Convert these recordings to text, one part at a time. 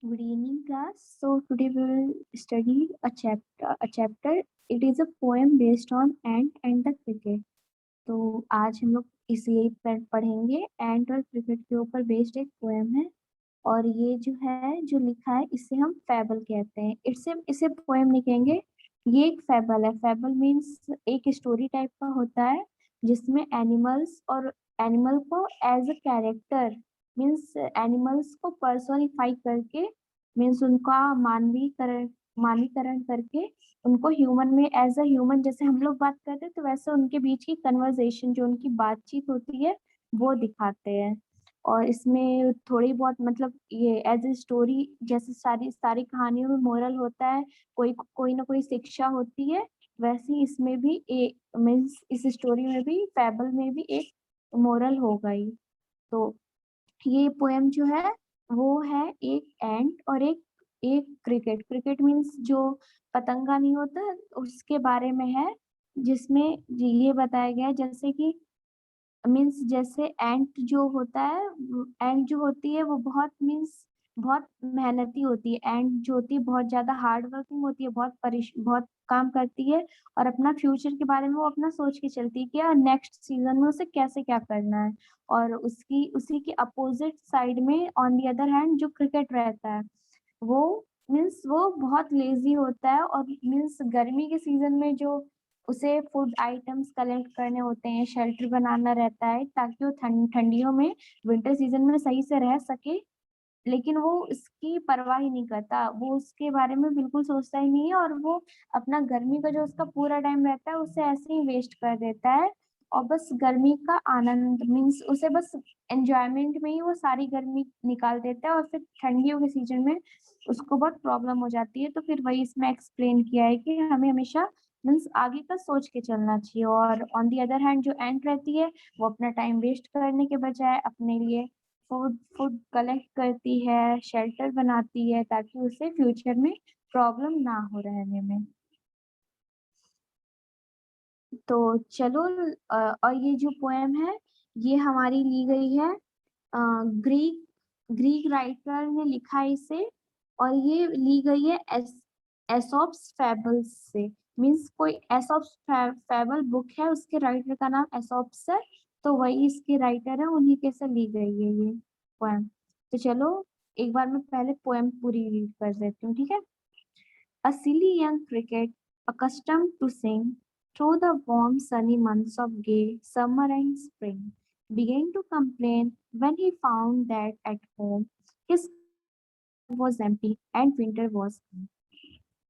Good evening, class. So today we will study a chapter. It is a poem based on ant and the cricket. तो आज हम लोग इसे पढ़ेंगे. एंट और क्रिकेट के ऊपर बेस्ड एक पोएम है और ये जो है जो लिखा है इसे हम फैबल कहते हैं. इसे पोएम नहीं कहेंगे. ये एक फैबल है. फैबल मीन्स एक स्टोरी टाइप का होता है जिसमें एनिमल्स और एनिमल को as a character means animals को पर्सोनिफाई करके मीन्स उनका मानवीकरण करके उनको ह्यूमन में एज अ ह्यूमन जैसे हम लोग बात करते हैं तो वैसे उनके बीच की कन्वर्सेशन जो उनकी बातचीत होती है वो दिखाते हैं. और इसमें थोड़ी बहुत मतलब ये एज ए स्टोरी जैसे सारी सारी कहानियों में मोरल होता है. कोई कोई ना कोई शिक्षा होती है. वैसे ही इसमें भी एक मीन्स इस स्टोरी में भी फैबल में भी एक मोरल होगा ही. तो ये पोएम जो है वो है एक एंट और एक एक क्रिकेट. क्रिकेट मीन्स जो पतंगा नहीं होता उसके बारे में है जिसमें ये बताया गया है जैसे कि मीन्स जैसे एंट जो होती है वो बहुत मीन्स बहुत मेहनती होती है. एंट जो होती है बहुत ज्यादा हार्ड वर्किंग होती है. बहुत काम करती है और अपना फ्यूचर के बारे में वो अपना सोच के चलती है कि नेक्स्ट सीजन में उसे कैसे क्या करना है. और उसकी उसी के अपोजिट साइड में ऑन दी अदर हैंड जो क्रिकेट रहता है वो मीन्स वो बहुत लेजी होता है. और मीन्स गर्मी के सीजन में जो उसे फूड आइटम्स कलेक्ट करने होते हैं, शेल्टर बनाना रहता है ताकि वो ठंडियों में विंटर सीजन में सही से रह सके. लेकिन वो उसकी परवाह ही नहीं करता. वो उसके बारे में बिल्कुल सोचता ही नहीं है और वो अपना गर्मी का जो उसका पूरा टाइम रहता है उसे ऐसे ही वेस्ट कर देता है. और बस गर्मी का आनंद मीन्स उसे बस एंजॉयमेंट में ही वो सारी गर्मी निकाल देता है. और फिर ठंडियों के सीजन में उसको बहुत प्रॉब्लम हो जाती है. तो फिर वही इसमें एक्सप्लेन किया है कि हमें हमेशा मीन्स आगे का सोच के चलना चाहिए. और ऑन दी अदर हैंड जो एंट रहती है वो अपना टाइम वेस्ट करने के बजाय अपने लिए फूड फूड कलेक्ट करती है, शेल्टर बनाती है ताकि उसे फ्यूचर में प्रॉब्लम ना हो रहने में. तो चलो और ये जो पोएम है ये हमारी ली गई है ग्रीक ग्रीक राइटर ने लिखा है इसे. और ये ली गई है एसोप्स फैबल्स से. मीन्स कोई एसोप्स फैबल बुक है उसके राइटर का नाम एसोप्स है. तो वही इसके राइटर है उन्हीं के से ली गई है ये पोएम. तो चलो एक बार मैं पहले पोएम पूरी रीड कर देती हूँ. ठीक है. A silly young cricket, accustomed to sing through the warm sunny months of gay summer and spring, began to complain when he found that at home his cup was empty and winter was come.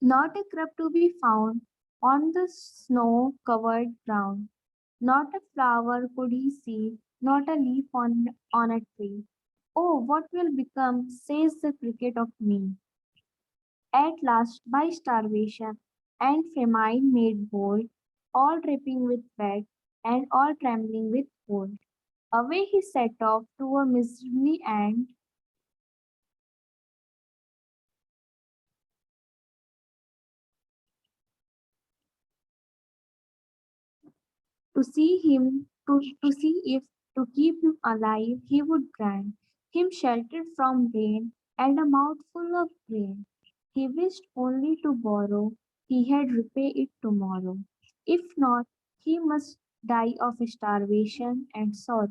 Not a crab to be found on the snow-covered ground, not a flower could he see, not a leaf on a tree. Oh, what will become, says the cricket of me? At last, by starvation and famine made bold, all dripping with wet and all trembling with cold, away he set off to a miserly end to see him, to see if to keep him alive he would grant him shelter from rain and a mouthful of grain. He wished only to borrow, he had repay it tomorrow. If not, he must die of starvation and sorrow.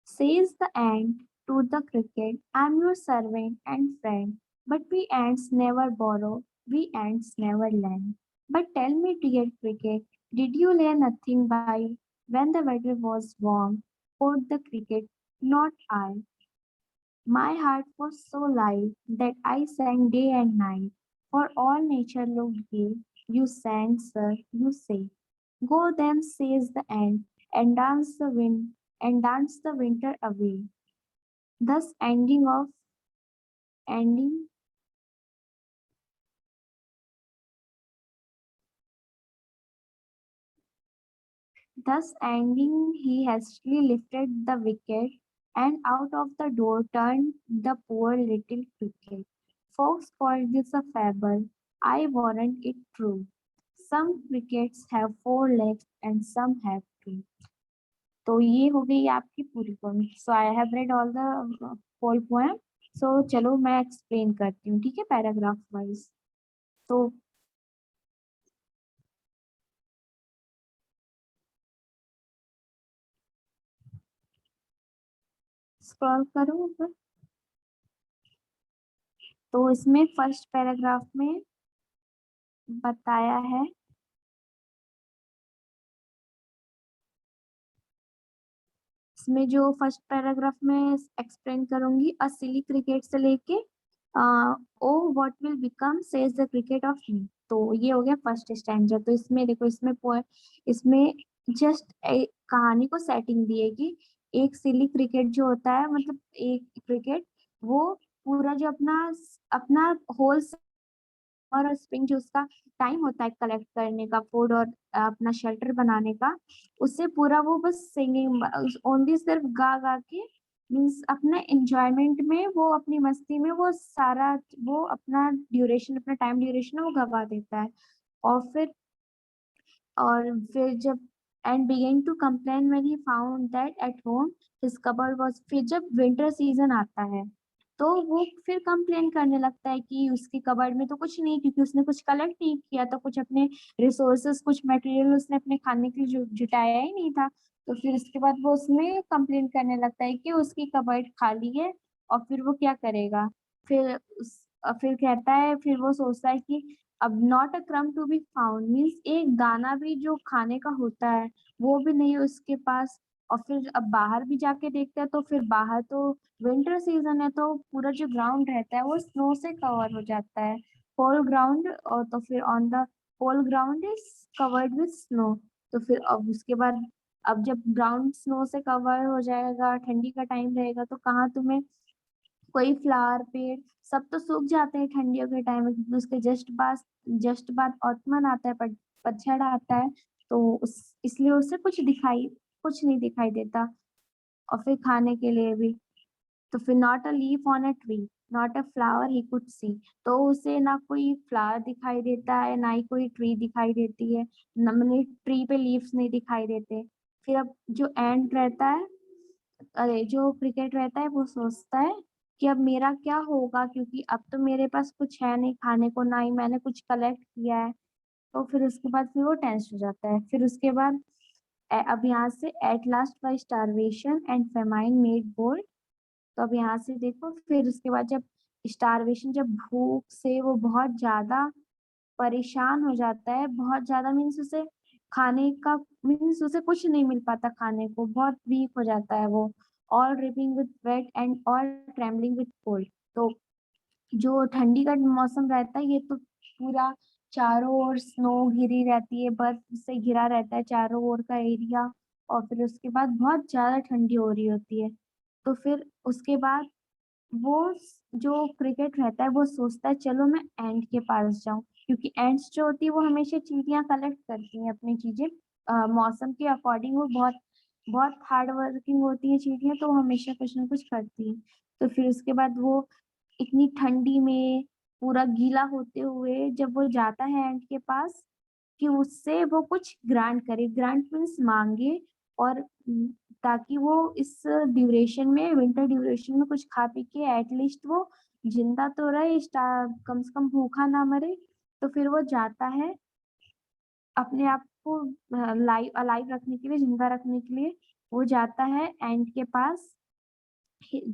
Says the ant to the cricket, I'm your servant and friend, but we ants never borrow, we ants never lend. But tell me, dear cricket, did you lay nothing by when the weather was warm? Quoth the cricket, not I. My heart was so light that I sang day and night, for all nature looked gay. You sang, sir, you say. Go then, says the ant, and dance the winter away. Thus ending thus ending he hastily lifted the wicket and out of the door turned the poor little cricket. Folks call this a fable. I warrant it true. Some crickets have four legs and some have two. तो ये हो गई आपकी पूरी poem. So I have read all the whole poem. So चलो मैं explain करती हूँ, ठीक है, पैराग्राफ वाइज। तो स्क्रॉल करो ऊपर। तो इसमें फर्स्ट पैराग्राफ में बताया है, इसमें जो फर्स्ट पैराग्राफ में एक्सप्लेन करूंगी, अ सिली क्रिकेट से लेके oh what will become says the cricket of me. तो ये हो गया फर्स्ट स्टैंजा। तो इसमें देखो, इसमें इसमें जस्ट कहानी को सेटिंग दी है कि एक सिली क्रिकेट जो होता है, मतलब एक क्रिकेट, वो पूरा जो अपना अपना होल और स्प्रिंग जो उसका टाइम होता है कलेक्ट करने का फूड और अपना शेल्टर बनाने का, उससे पूरा वो बस सिंगिंग ओनली सिर्फ गा गा के, मीन्स अपने एंजॉयमेंट में, वो अपनी मस्ती में वो सारा, वो अपना ड्यूरेशन, अपना टाइम ड्यूरेशन वो गवा देता है। और फिर जब and began to complain when he found that at home his cupboard was, फिर जब विंटर सीजन आता है तो वो फिर कंप्लेन करने लगता है कि उसकी कबर्ड में तो कुछ नहीं, क्योंकि उसने कुछ कलेक्ट नहीं किया, तो कुछ अपने रिसोर्सेस, कुछ मटेरियल उसने अपने खाने के लिए जुटाया ही नहीं था। तो फिर उसके बाद वो उसमें कंप्लेन करने लगता है कि उसकी कबर्ड खाली है, और फिर वो क्या करेगा। फिर फिर कहता है, फिर वो सोचता है कि अब not a crumb to be found, means एक दाना भी जो खाने का होता है वो भी नहीं उसके पास। और फिर अब बाहर भी जाके देखते हैं तो फिर बाहर तो विंटर सीजन है, तो पूरा जो ग्राउंड रहता है वो स्नो से कवर हो जाता है, होल ग्राउंड। और तो फिर on the whole ground is covered with snow. तो फिर अब उसके बाद, अब जब ग्राउंड स्नो से कवर हो जाएगा, ठंडी का टाइम रहेगा, तो कहाँ तुम्हें कोई फ्लावर, पेड़, सब तो सूख जाते हैं ठंडियों के टाइम में, क्योंकि उसके जस्ट बाद ऑटमन आता है, पतझड़ आता है। तो उस इसलिए उसे कुछ नहीं दिखाई देता। और फिर खाने के लिए भी, तो फिर not a leaf on a tree, not a flower he could see. तो उसे ना कोई फ्लावर दिखाई देता है, ना ही कोई ट्री दिखाई देती है, न मैंने ट्री पे लीव्स नहीं दिखाई देते। फिर अब जो एंड रहता है, अरे जो क्रिकेट रहता है, वो सोचता है कि अब मेरा क्या होगा, क्योंकि अब तो मेरे पास कुछ है नहीं खाने को, ना ही मैंने कुछ कलेक्ट किया है। तो फिर उसके बाद फिर वो टेंस हो जाता है। फिर उसके बाद अब यहाँ से at last by starvation and famine made bold. तो अब यहाँ से देखो, फिर उसके बाद जब स्टारवेशन, जब भूख से वो बहुत ज्यादा परेशान हो जाता है, बहुत ज्यादा, मीन्स उसे खाने का, मीन्स उसे कुछ नहीं मिल पाता खाने को, बहुत वीक हो जाता है वो, all dripping with weight and all trembling with cold. तो जो ठंडी का मौसम रहता है, ये तो पूरा चारों ओर स्नो घिरी रहती है, बर्फ से घिरा रहता है चारों ओर का एरिया। और फिर उसके बाद बहुत ज्यादा ठंडी हो रही होती है। तो फिर उसके बाद वो जो क्रिकेट रहता है वो सोचता है चलो मैं एंट के पास जाऊं, क्योंकि एंट्स जो होती है वो हमेशा चींटियां कलेक्ट करती हैं अपनी चीजें, मौसम के अकॉर्डिंग। वो बहुत बहुत हार्ड वर्किंग होती है चींटियां, तो वो हमेशा कुछ ना कुछ करती हैं। तो फिर उसके बाद वो इतनी ठंडी में पूरा गीला होते हुए जब वो जाता है एंट के पास, कि उससे वो कुछ ग्रांट करे, ग्रांट मीन्स मांगे, और ताकि वो इस ड्यूरेशन में, विंटर ड्यूरेशन में कुछ खा पी के एटलीस्ट वो जिंदा तो रहे, कम से कम भूखा ना मरे। तो फिर वो जाता है अपने आप को लाइव अलाइव रखने के लिए, जिंदा रखने के लिए, वो जाता है एंट के पास,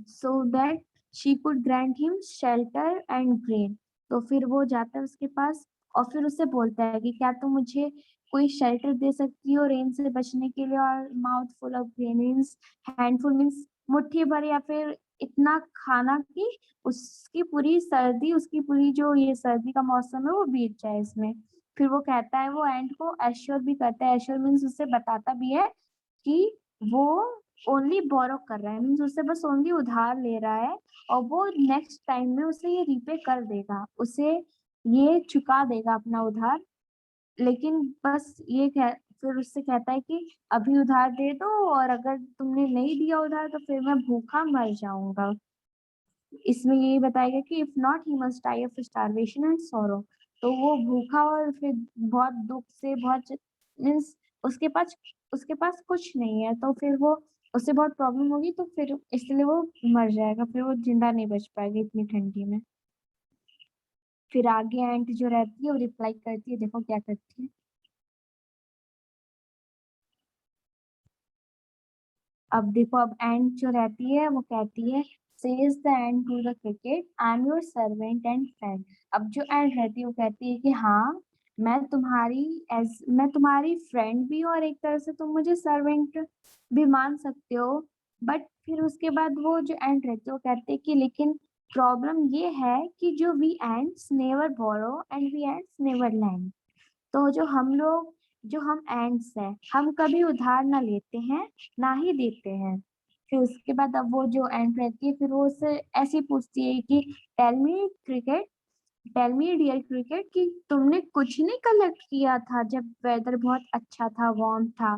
so that she could grant him shelter and grain। तो फिर वो जाता है उसके पास और फिर उससे बोलता है कि क्या तुम मुझे कोई शेल्टर दे सकती हो रेन से बचने के लिए, और mouth full of grain means, handful means मुट्ठी भर, या फिर इतना खाना कि उसकी पूरी सर्दी, उसकी पूरी जो ये सर्दी का मौसम है वो बीत जाए इसमें। फिर वो कहता है, वो एंड को एश्योर भी करता है, एश्योर मीन्स उससे बताता भी है कि वो ओनली बोरो कर रहा है, मीन्स उससे बस ओनली उधार ले रहा है, और वो नेक्स्ट टाइम में उसे ये रीपे कर देगा, उसे ये चुका देगा अपना उधार। लेकिन बस फिर उससे कहता है कि अभी उधार दे दो, और अगर तुमने नहीं दिया उधार तो फिर मैं भूखा मर जाऊंगा। इसमें यही बताएगा कि if not he must die of starvation and sorrow. तो वो भूखा और फिर बहुत दुख से, बहुत मीन्स उसके पास कुछ नहीं है, तो फिर वो उससे बहुत प्रॉब्लम होगी, तो फिर इसलिए वो मर जाएगा, फिर वो जिंदा नहीं बच पाएगी इतनी ठंडी में। फिर आगे एंट जो रहती है वो रिप्लाई करती है, देखो क्या करती है। अब देखो, अब एंट जो रहती है वो कहती है, says the ant to the cricket, I am your servant and friend. अब जो एंट रहती है वो कहती है कि हाँ, मैं तुम्हारी फ्रेंड भी हूँ, और एक तरह से तुम मुझे सर्वेंट भी मान सकते हो। बट फिर उसके बाद वो जो एंट रहती है वो कहते हैं कि लेकिन प्रॉब्लम ये है कि जो we ants never borrow and we ants never lend. तो जो हम एंड्स हैं, हम कभी उधार ना लेते हैं, ना ही देते हैं। फिर उसके बाद अब वो जो एंड रहती है, फिर वो उससे ऐसी पूछती है कि tell me cricket, tell me dear cricket, कि तुमने कुछ नहीं कलेक्ट किया था जब वेदर बहुत अच्छा था, वार्म था।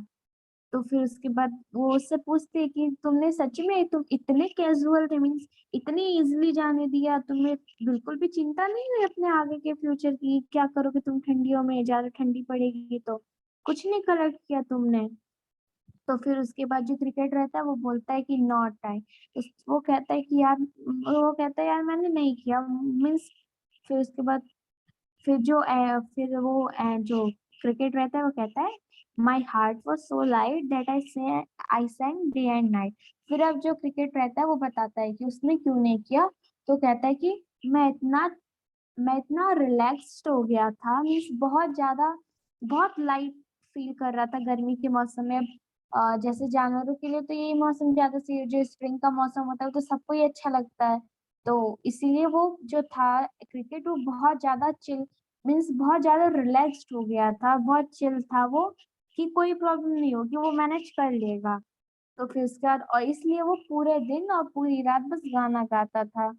तो फिर उसके बाद वो उससे पूछती है कि तुमने सच में, तुम इतने कैजुअल थे, मीन्स इतनी इजिली जाने दिया, तुम्हें बिल्कुल भी चिंता नहीं हुई अपने आगे के फ्यूचर की, क्या करोगे तुम ठंडियों में, ज्यादा ठंडी पड़ेगी तो कुछ नहीं कलेक्ट किया तुमने। तो फिर उसके बाद जो क्रिकेट रहता है वो बोलता है कि नॉट आई। वो कहता है कि यार, वो कहता है यार मैंने नहीं किया, मीन्स। फिर उसके बाद फिर वो जो क्रिकेट रहता है वो कहता है, my heart was so light that I सैंग day and night. फिर अब जो क्रिकेट रहता है वो बताता है कि उसने क्यों नहीं किया। तो कहता है कि मैं इतना मैं इतना रिलैक्स्ड हो गया था, मीन्स बहुत लाइट फील कर रहा था गर्मी के मौसम में। जैसे जानवरों के लिए तो यही मौसम ज्यादा सही, जो स्प्रिंग का मौसम होता है वो तो सबको ही अच्छा लगता है। तो इसीलिए वो जो था क्रिकेट, वो बहुत ज्यादा चिल, मीन्स बहुत ज्यादा रिलैक्स्ड हो गया था, बहुत चिल था वो, कि कोई प्रॉब्लम नहीं होगी, वो मैनेज कर लेगा। तो फिर उसके बाद, और इसलिए वो पूरे दिन और पूरी रात बस गाना गाता था,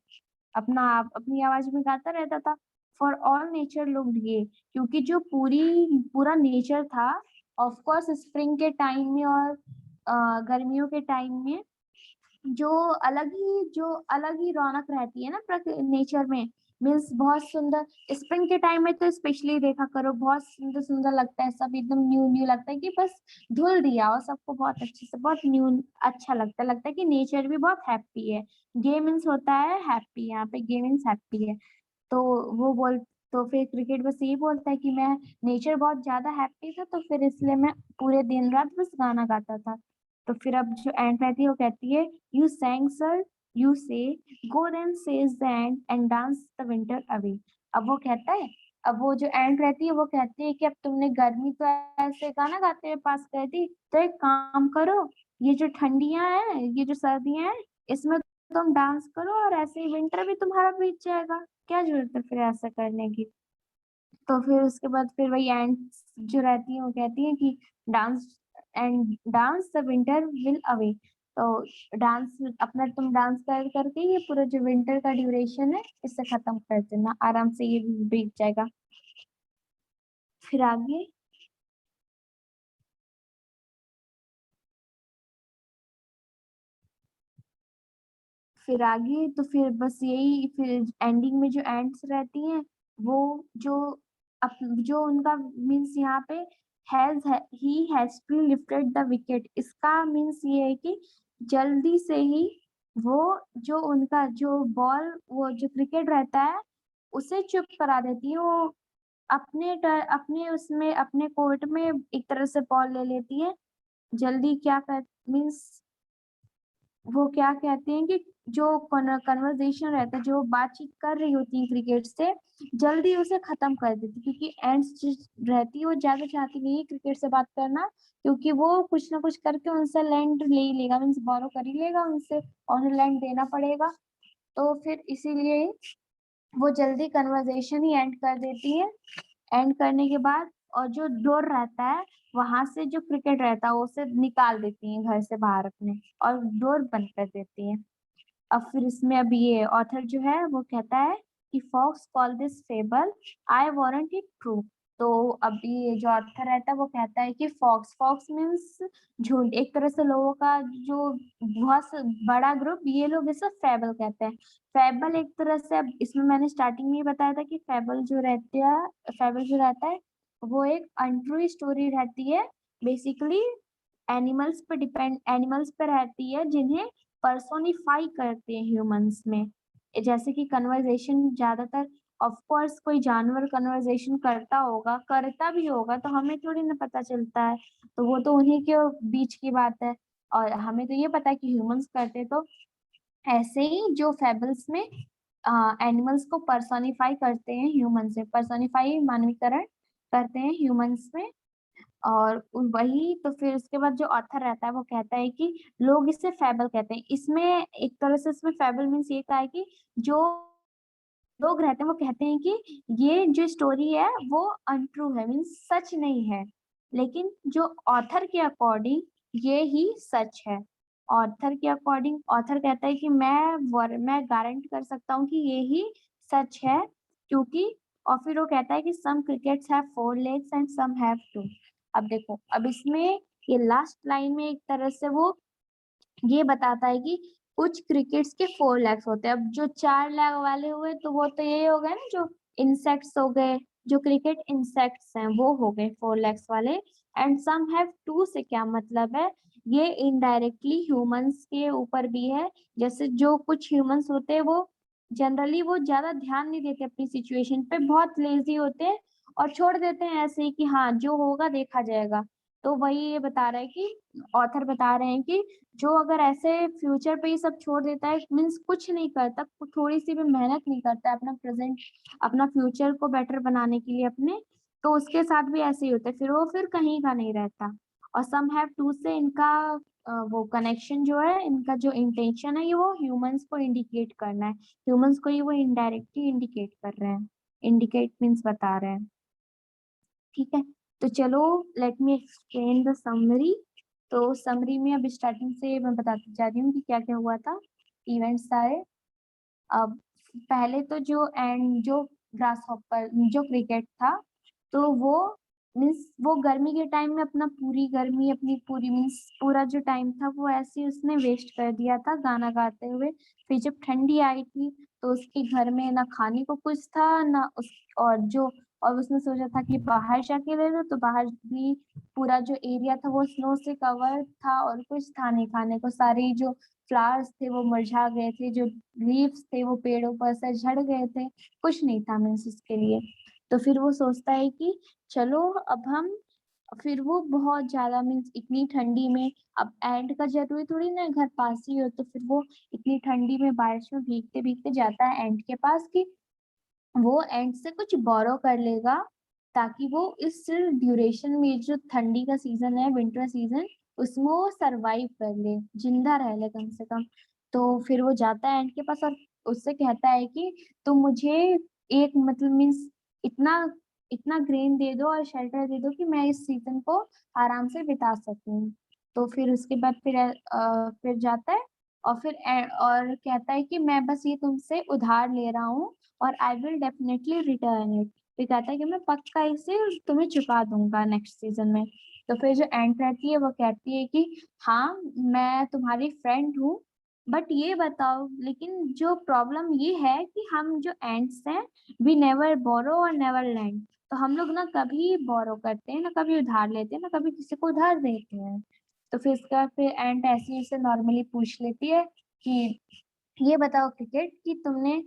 अपना आप अपनी आवाज में गाता रहता था। फॉर ऑल नेचर लुक्ड ये, क्योंकि जो पूरा नेचर था, ऑफ कोर्स स्प्रिंग के टाइम में और गर्मियों के टाइम में जो अलग ही रौनक रहती है ना नेचर में, मीन्स बहुत सुंदर। स्प्रिंग के टाइम में तो स्पेशली देखा करो, बहुत सुंदर सुंदर लगता है, सब एकदम न्यू न्यू लगता है, कि बस धुल दिया और सबको बहुत अच्छे से, बहुत न्यू अच्छा लगता है कि नेचर भी बहुत हैप्पी है। गे मीन्स होता है हैप्पी, यहाँ पे गे मीन्स हैप्पी है। तो वो बोल तो फिर क्रिकेट बस यही बोलता है कि मैं नेचर बहुत ज्यादा हैप्पी था, तो फिर इसलिए मैं पूरे दिन रात बस गाना गाता था। तो फिर अब जो एंड रहती है वो कहती है, you सैंग sir, you say, go then says the ant and dance the winter away. अब वो कहता है, अब वो जो एंड रहती है वो कहती है कि अब तुमने गर्मी तो ऐसे गाना गाते हुए पास कर दी, तो एक काम करो, ये जो ठंडियां हैं, ये जो सर्दियां हैं, इसमें तुम डांस करो, और ऐसे ही विंटर भी तुम्हारा बीत जाएगा, क्या जरूरत है फिर ऐसा करने की। तो फिर उसके बाद फिर वही एंड जो रहती है वो कहती है कि dance dance the winter will away. तो डांस अपना तुम डांस कर करके ये पूरा जो विंटर का ड्यूरेशन है इससे खत्म कर देना, आराम से ये बीत जाएगा। फिर आगे, तो फिर बस यही, फिर एंडिंग में जो एंड्स रहती हैं, वो जो जो उनका मीन्स यहाँ पे has he has to lifted the wicket, इसका मीन्स ये है कि जल्दी से ही वो जो उनका जो बॉल, वो जो क्रिकेट रहता है उसे चुप करा देती है। वो अपने उसमें अपने कोर्ट में एक तरह से बॉल ले लेती है, जल्दी क्या कर मीन्स वो क्या कहते हैं कि जो कन्वर्सेशन रहता है, जो बातचीत कर रही होती है क्रिकेट से, जल्दी उसे खत्म कर देती, क्योंकि एंड्स रहती है वो ज्यादा चाहती नहीं है क्रिकेट से बात करना, क्योंकि वो कुछ ना कुछ करके उनसे लैंड ले ही लेगा, मीन्स बोरो कर ही लेगा उनसे, और उन्हें लैंड देना पड़ेगा। तो फिर इसीलिए वो जल्दी कन्वर्सेशन ही एंड कर देती है। एंड करने के बाद, और जो डोर रहता है, वहां से जो क्रिकेट रहता है उसे निकाल देती है घर से बाहर अपने, और डोर बंद कर देती है। अब फिर इसमें अब ये ऑथर जो है वो कहता है कि folks call this fable, I warrant it true. तो अब ये जो ऑथर रहता है वो कहता है कि फॉक्स फॉक्स मीन्स झुंड, एक तरह से लोगों का जो बहुत बड़ा ग्रुप, ये लोग इसे फेबल कहते हैं। फेबल एक तरह से, अब इसमें मैंने स्टार्टिंग में ही बताया था कि फेबल जो रहता है वो एक अनट्रू स्टोरी रहती है, बेसिकली एनिमल्स पे रहती है जिन्हें पर्सोनिफाई करते हैं ह्यूमंस में। जैसे कि कन्वर्जेशन ज्यादातर, ऑफ कोर्स कोई जानवर कन्वर्जेशन करता भी होगा तो हमें थोड़ी ना पता चलता है, तो वो तो उन्हीं के बीच की बात है। और हमें तो ये पता है कि ह्यूमंस करते, तो ऐसे ही जो फेबल्स में एनिमल्स को पर्सोनिफाई करते हैं, ह्यूमन से पर्सोनिफाई मानवीकरण करते हैं ह्यूमंस में। और वही तो फिर उसके बाद जो ऑथर रहता है वो कहता है कि लोग इसे फेबल कहते हैं। इसमें एक तरह से इसमें फेबल मीन्स ये कहा है कि जो लोग रहते हैं वो कहते हैं कि ये जो स्टोरी है वो अनट्रू है, मीन्स सच नहीं है, लेकिन जो ऑथर के अकॉर्डिंग ये ही सच है। ऑथर के अकॉर्डिंग ऑथर कहता है कि मैं गारंट कर सकता हूँ कि ये ही सच है, क्योंकि और फिर वो कहता है कि some crickets have 4 legs and some have 2। अब देखो, अब इसमें ये लास्ट लाइन में एक तरह से वो ये बताता है कि कुछ क्रिकेट्स के 4 लेग्स होते हैं। अब जो 4 लेग वाले हुए तो वो तो यही हो गए ना, जो इंसेक्ट्स हो गए, जो क्रिकेट इंसेक्ट्स हैं वो हो गए 4 लेग्स वाले। एंड सम हैव 2 से क्या मतलब है, ये इनडायरेक्टली ह्यूमंस के ऊपर भी है। जैसे जो कुछ ह्यूमंस होते हैं वो जनरली वो ज्यादा ध्यान नहीं देते अपनी सिचुएशन पे, बहुत लेजी होते हैं और छोड़ देते हैं ऐसे ही कि हाँ जो होगा देखा जाएगा। तो वही ये बता रहा है कि ऑथर बता रहे हैं कि जो अगर ऐसे फ्यूचर पे ही सब छोड़ देता है, मीन्स कुछ नहीं करता, थोड़ी सी भी मेहनत नहीं करता है अपना प्रेजेंट, अपना फ्यूचर को बेटर बनाने के लिए अपने, तो उसके साथ भी ऐसे ही होता है, फिर वो फिर कहीं का नहीं रहता। और सम हैव टू से इनका वो कनेक्शन जो है, इनका जो इंटेंशन है ये वो ह्यूमंस को इंडिकेट करना है, ह्यूमंस को ये वो इनडायरेक्टली इंडिकेट कर रहे हैं, इंडिकेट मीन्स बता रहे हैं। ठीक है, तो चलो let me explain the summary. तो समरी में अब स्टार्टिंग से मैं बताती जा रही हूँ कि क्या क्या हुआ था, इवेंट्स सारे। अब पहले तो जो ग्रास हॉपर जो क्रिकेट था, तो वो मीन्स वो गर्मी के टाइम में अपना पूरी गर्मी, अपनी पूरी मीन्स पूरा जो टाइम था वो ऐसे ही उसने वेस्ट कर दिया था गाना गाते हुए। फिर जब ठंडी आई थी तो उसके घर में ना खाने को कुछ था ना उस, और उसने सोचा था कि बाहर जाके ले लो, तो बाहर भी पूरा जो एरिया था वो स्नो से कवर था और कुछ था नहीं खाने को, सारे जो फ्लावर्स थे वो मुरझा गए थे, जो लीव्स थे वो पेड़ों पर से झड़ गए थे, कुछ नहीं था मीन्स उसके लिए। तो फिर वो सोचता है कि चलो अब हम, फिर वो बहुत ज्यादा मीन्स इतनी ठंडी में, अब एंड का जरूरी थोड़ी ना घर पास ही हो, तो फिर वो इतनी ठंडी में बारिश में भीगते भीगते जाता है एंड के पास कि वो एंड से कुछ बोरो कर लेगा, ताकि वो इस ड्यूरेशन में जो ठंडी का सीजन है, विंटर सीजन, उसमें वो सरवाइव कर ले, जिंदा रह ले कम से कम। तो फिर वो जाता है एंड के पास और उससे कहता है कि तुम मुझे एक मतलब मीन्स इतना इतना ग्रेन दे दो और शेल्टर दे दो कि मैं इस सीजन को आराम से बिता सकूं। तो फिर उसके बाद फिर जाता है और और कहता है कि मैं बस ये तुमसे उधार ले रहा हूँ और I will definitely return it. फिर कहता है कि मैं पक्का इसे तुम्हें चुका दूंगा नेक्स्ट सीजन में। तो फिर जो एंट रहती है वो कहती है कि हाँ मैं तुम्हारी फ्रेंड हूँ, बट ये बताओ, लेकिन जो प्रॉब्लम ये है कि हम जो एंट्स हैं, वी नेवर बोरो और नेवर लैंड। तो हम लोग ना कभी बोरो करते हैं ना कभी उधार लेते हैं ना कभी किसी को उधार देते हैं। तो फिर एंट ऐसे ही उसे नॉर्मली पूछ लेती है कि ये बताओ क्रिकेट कि तुमने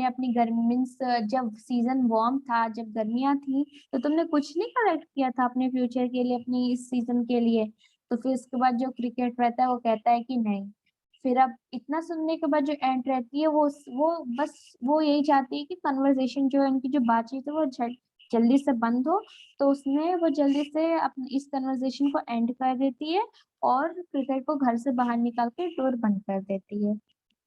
अपनी गर्मी मीन्स जब सीजन वार्म था, जब गर्मियां थी, तो तुमने कुछ नहीं कलेक्ट किया था अपने फ्यूचर के लिए, अपनी इस सीजन के लिए। तो फिर उसके बाद जो क्रिकेट रहता है वो कहता है कि नहीं। फिर अब इतना सुनने के बाद जो एंट रहती है वो बस वो यही चाहती है कि कन्वर्सेशन जो है उनकी जो बातचीत है वो जल्दी से बंद हो। तो उसने वो जल्दी से अपनी इस कन्वर्सेशन को एंड कर देती है और क्रिकेट को घर से बाहर निकाल के डोर बंद कर देती है।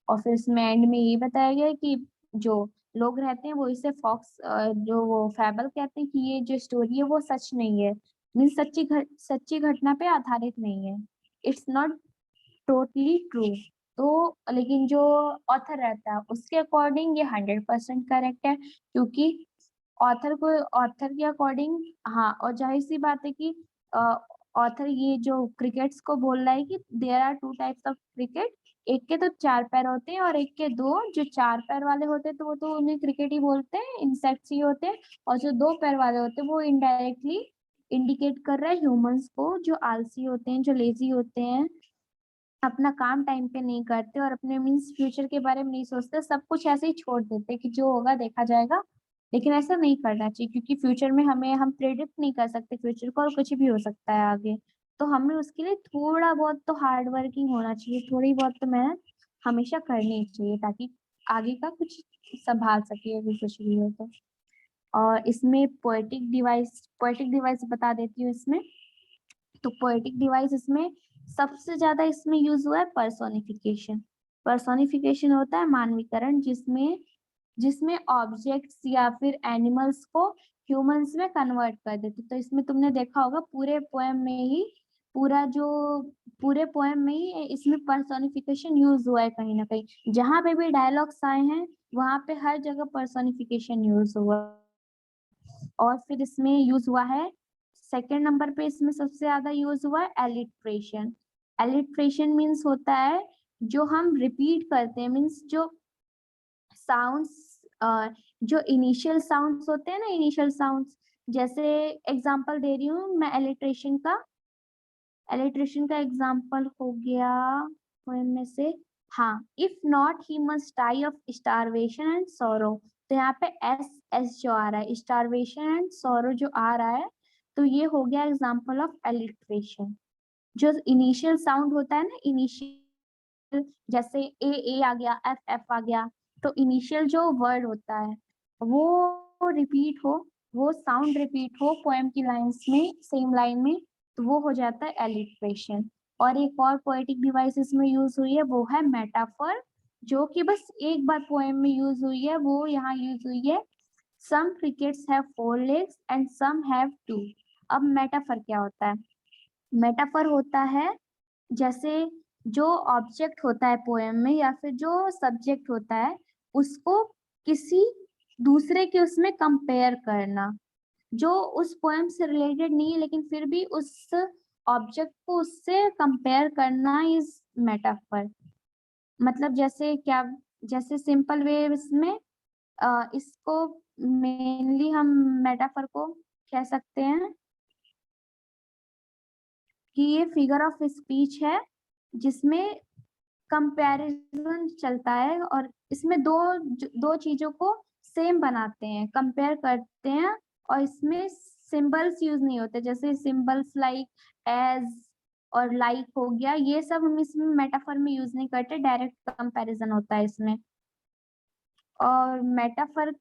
और फिर इसमें एंड में ये बताया गया है कि जो लोग रहते हैं वो इसे फॉक्स जो वो फैबल कहते हैं कि ये जो स्टोरी है वो सच नहीं है, मीन सच्ची घटना पे आधारित नहीं है, इट्स नॉट टोटली ट्रू। तो लेकिन जो ऑथर रहता है उसके अकॉर्डिंग ये 100% करेक्ट है, क्योंकि ऑथर के अकॉर्डिंग, हाँ, और जाहिर सी बात है कि ऑथर ये जो क्रिकेट्स को बोल रहा है कि there are 2 types of cricket, एक के तो 4 पैर होते हैं और एक के दो। जो 4 पैर वाले होते हैं तो वो तो उन्हें क्रिकेट ही बोलते हैं, इंसेक्ट्स ही होते हैं। और जो 2 पैर वाले होते हैं वो इनडायरेक्टली इंडिकेट कर रहा है ह्यूमंस को, जो आलसी होते हैं, जो लेजी होते हैं, अपना काम टाइम पे नहीं करते और अपने मीन्स फ्यूचर के बारे में नहीं सोचते, सब कुछ ऐसे ही छोड़ देते कि जो होगा देखा जाएगा। लेकिन ऐसा नहीं करना चाहिए, क्योंकि फ्यूचर में हम प्रेडिक्ट नहीं कर सकते फ्यूचर को, और कुछ भी हो सकता है आगे। तो हमें उसके लिए थोड़ा बहुत तो हार्ड वर्किंग होना चाहिए, थोड़ी बहुत तो मेहनत हमेशा करनी चाहिए, ताकि आगे का कुछ संभाल सके अभी कुछ भी हो तो। और इसमें पोएटिक डिवाइस बता देती हूँ इसमें। तो पोएटिक डिवाइस इसमें सबसे ज्यादा इसमें यूज हुआ है पर्सोनिफिकेशन। पर्सोनिफिकेशन होता है मानवीकरण, जिसमें जिसमें ऑब्जेक्ट्स या फिर एनिमल्स को ह्यूमंस में कन्वर्ट कर देते। तो इसमें तुमने देखा होगा पूरा जो पूरे पोएम में ही इसमें पर्सोनिफिकेशन यूज हुआ है कहीं ना कहीं, जहां पे भी डायलॉग्स आए हैं वहां पे हर जगह पर्सोनिफिकेशन यूज हुआ। और फिर इसमें यूज हुआ है, सेकेंड नंबर पे इसमें सबसे ज्यादा यूज हुआ है एलिट्रेशन। एलिट्रेशन मीन्स होता है जो हम रिपीट करते हैं, मीन्स जो साउंड्स, जो इनिशियल साउंड्स होते हैं ना, इनिशियल साउंड्स, जैसे एग्जांपल दे रही हूँ मैं एलिट्रेशन का एग्जांपल हो गया पोएम में से। हाँ, if not he must die of starvation and sorrow. तो यहाँ पे एस एस जो आ रहा है, स्टारवेशन एंड सोरो जो आ रहा है, तो ये हो गया एग्जांपल ऑफ एलिट्रेशन। जो इनिशियल साउंड होता है ना, इनिशियल, जैसे ए आ गया, एफ एफ आ गया, तो इनिशियल जो वर्ड होता है वो रिपीट हो, वो साउंड रिपीट हो पोएम की लाइंस में, सेम लाइन में, तो वो हो जाता है एलिट्रेशन। और एक और पोएटिक डिवाइस इसमें यूज हुई है, वो है मेटाफर, जो कि बस एक बार पोएम में यूज हुई है, वो यहाँ यूज हुई है। Some crickets have 4 legs and some have 2। अब मेटाफर क्या होता है? मेटाफर होता है जैसे जो ऑब्जेक्ट होता है पोएम में या फिर जो सब्जेक्ट होता है, उसको किसी दूसरे के उसमें कंपेयर करना, जो उस पोएम से रिलेटेड नहीं है लेकिन फिर भी उस ऑब्जेक्ट को उससे कंपेयर करना इज मेटाफर। मतलब जैसे क्या, जैसे सिंपल वे इसमें इसको मेनली हम मेटाफर को कह सकते हैं कि ये फिगर ऑफ स्पीच है, जिसमें कंपैरिजन चलता है, और इसमें दो चीजों को सेम बनाते हैं, कंपेयर करते हैं, और इसमें सिंबल्स यूज नहीं होते, जैसे सिंबल्स लाइक एज और लाइक हो गया, ये सब हम इसमें मेटाफर में यूज नहीं करते, डायरेक्ट कंपैरिजन होता है इसमें। और मेटाफर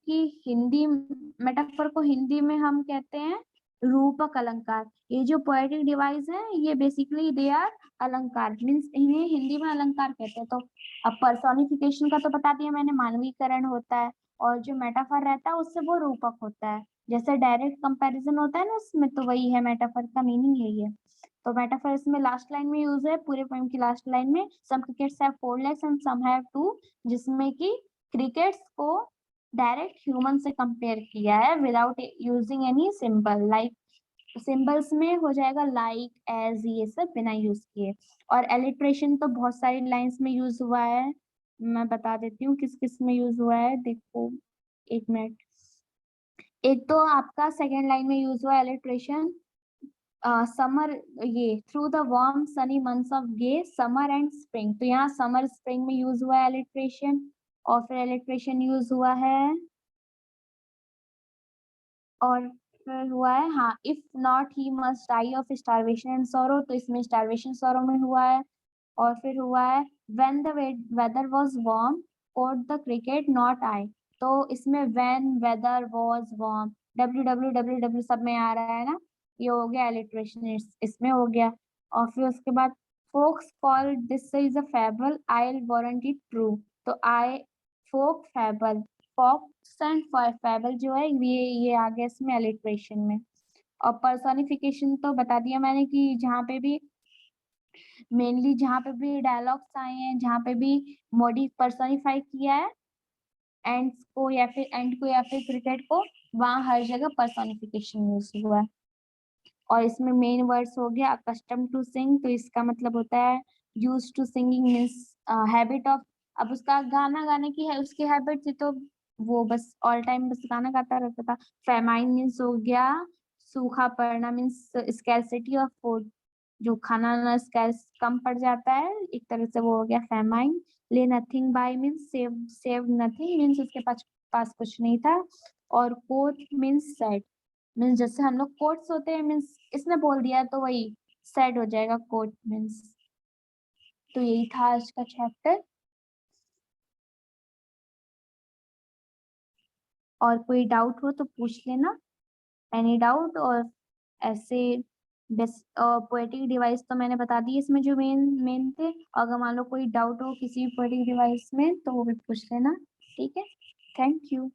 को हिंदी में हम कहते हैं रूपक अलंकार। ये जो पोएटिक डिवाइस है, ये बेसिकली दे आर अलंकार, मीन्स इन्हें हिंदी में अलंकार कहते हैं। तो अब पर्सोनिफिकेशन का तो बता दिया मैंने, मानवीकरण होता है, और जो मेटाफर रहता है उससे वो रूपक होता है। जैसे डायरेक्ट कंपैरिजन होता है ना उसमें, तो वही है मेटाफर का मीनिंग यही है। तो मेटाफर इसमें लास्ट लाइन में यूज है, पूरे पोएम की लास्ट लाइन में, some crickets have 4 legs and some have 2, जिसमें कि क्रिकेट्स को डायरेक्ट ह्यूमन से कंपेयर किया है without using any symbol, like symbols में हो जाएगा लाइक एज, ये सब बिना यूज किए। और एलिट्रेशन तो बहुत सारी लाइंस में यूज हुआ है, मैं बता देती हूँ किस किस में यूज हुआ है, देखो 1 मिनट। एक तो आपका सेकेंड लाइन में यूज हुआ एलिट्रेशन, समर, ये through the warm sunny months of gay summer and spring, तो यहाँ समर स्प्रिंग में यूज हुआ है एलिट्रेशन। और फिर इलेक्ट्रेशन यूज हुआ है, और फिर हुआ है, हाँ, if not he must die of starvation and sorrow, तो इसमें स्टारवेशन सोरो में हुआ है। और फिर हुआ है when the weather was warm caught the cricket not I, तो इसमें when weather was warm, W सब में आ रहा है ना, ये हो गया इलिट्रेशन, इसमें हो गया। और फिर उसके बाद folks call this is a fable I warrant it true, तो I folk fable, folks and fable जो है ये आ गया इसमें अलिट्रेशन में। और पर्सोनिफिकेशन तो बता दिया मैंने कि जहाँ पे भी मेनली जहाँ पे भी डायलॉग्स आए हैं, जहाँ पे भी मॉडी पर्सोनिफाई किया है एंड को या फिर क्रिकेट को, वहाँ हर जगह पर्सोनिफिकेशन यूज हुआ है। और इसमें मेन वर्ड्स हो गया अकस्टम टू सिंग, तो इसका मतलब होता है use to singing means habit of, अब उसका गाना गाने की है उसकी हैबिट थी, तो वो बस ऑल टाइम बस गाना गाता रहता था। फेमाइन मीन्स हो गया सूखा पड़ना मीन्स स्कैरसिटी ऑफ फूड, जो खाना ना स्कैर्स कम पड़ जाता है, एक तरह से वो हो गया फैमाइन। ले nothing bye means save nothing means उसके पास कुछ नहीं था। और कोट मीन्स सैड मीन्स जैसे हम लोग कोट्स होते हैं मीन्स इसने बोल दिया तो वही सैड हो जाएगा कोट मीन्स। तो यही था आज का चैप्टर। और कोई डाउट हो तो पूछ लेना, एनी डाउट। और ऐसे बेस पोएटिक डिवाइस तो मैंने बता दी इसमें जो मेन मेन थे। अगर मान लो कोई डाउट हो किसी भी पोएटिक डिवाइस में तो वो भी पूछ लेना। ठीक है, थैंक यू।